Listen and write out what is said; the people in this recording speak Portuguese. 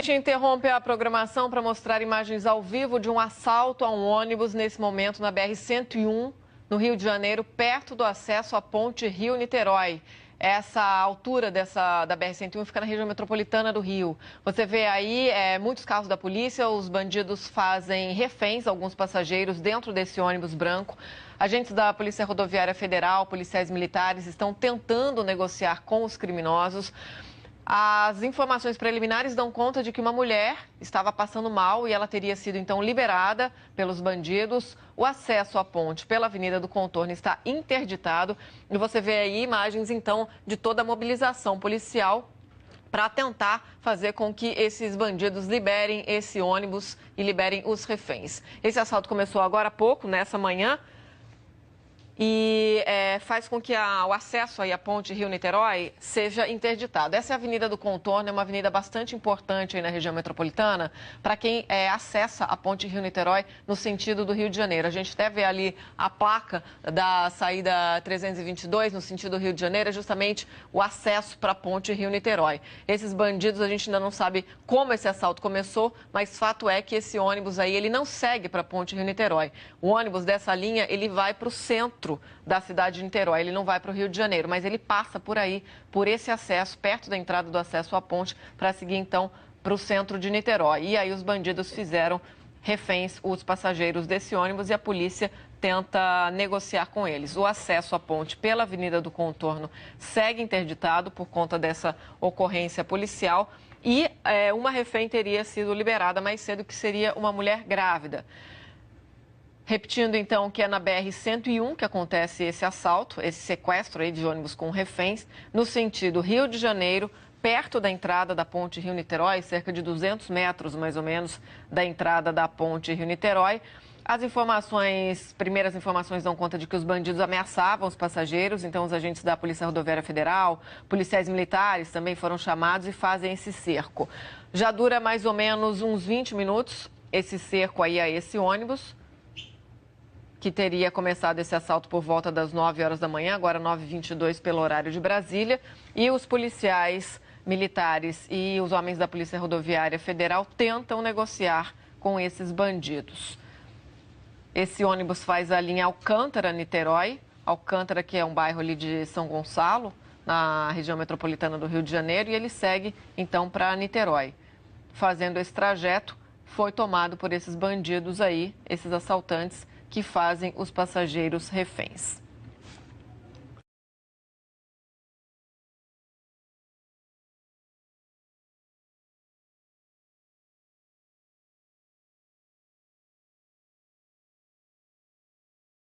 A gente interrompe a programação para mostrar imagens ao vivo de um assalto a um ônibus nesse momento na BR-101, no Rio de Janeiro, perto do acesso à ponte Rio-Niterói. Essa altura da BR-101 fica na região metropolitana do Rio. Você vê aí muitos carros da polícia, os bandidos fazem reféns alguns passageiros dentro desse ônibus branco. Agentes da Polícia Rodoviária Federal, policiais militares estão tentando negociar com os criminosos. As informações preliminares dão conta de que uma mulher estava passando mal e ela teria sido então liberada pelos bandidos. O acesso à ponte pela Avenida do Contorno está interditado e você vê aí imagens então de toda a mobilização policial para tentar fazer com que esses bandidos liberem esse ônibus e liberem os reféns. Esse assalto começou agora há pouco, nessa manhã. E faz com que o acesso aí à ponte Rio-Niterói seja interditado. Essa é a Avenida do Contorno, é uma avenida bastante importante aí na região metropolitana para quem acessa a ponte Rio-Niterói no sentido do Rio de Janeiro. A gente até vê ali a placa da saída 322 no sentido do Rio de Janeiro, é justamente o acesso para a ponte Rio-Niterói. Esses bandidos, a gente ainda não sabe como esse assalto começou, mas fato é que esse ônibus aí, ele não segue para a ponte Rio-Niterói. O ônibus dessa linha, ele vai para o centro da cidade de Niterói, ele não vai para o Rio de Janeiro, mas ele passa por aí, por esse acesso, perto da entrada do acesso à ponte, para seguir então para o centro de Niterói. E aí os bandidos fizeram reféns os passageiros desse ônibus e a polícia tenta negociar com eles. O acesso à ponte pela Avenida do Contorno segue interditado por conta dessa ocorrência policial e uma refém teria sido liberada mais cedo, que seria uma mulher grávida. Repetindo, então, que é na BR-101 que acontece esse assalto, esse sequestro aí de ônibus com reféns, no sentido Rio de Janeiro, perto da entrada da ponte Rio-Niterói, cerca de 200 metros, mais ou menos, da entrada da ponte Rio-Niterói. Primeiras informações dão conta de que os bandidos ameaçavam os passageiros, então os agentes da Polícia Rodoviária Federal, policiais militares também foram chamados e fazem esse cerco. Já dura mais ou menos uns 20 minutos esse cerco aí a esse ônibus, que teria começado esse assalto por volta das 9 horas da manhã, agora 9h22 pelo horário de Brasília. E os policiais militares e os homens da Polícia Rodoviária Federal tentam negociar com esses bandidos. Esse ônibus faz a linha Alcântara-Niterói, Alcântara, que é um bairro ali de São Gonçalo, na região metropolitana do Rio de Janeiro, e ele segue então para Niterói. Fazendo esse trajeto, foi tomado por esses bandidos aí, esses assaltantes, que fazem os passageiros reféns.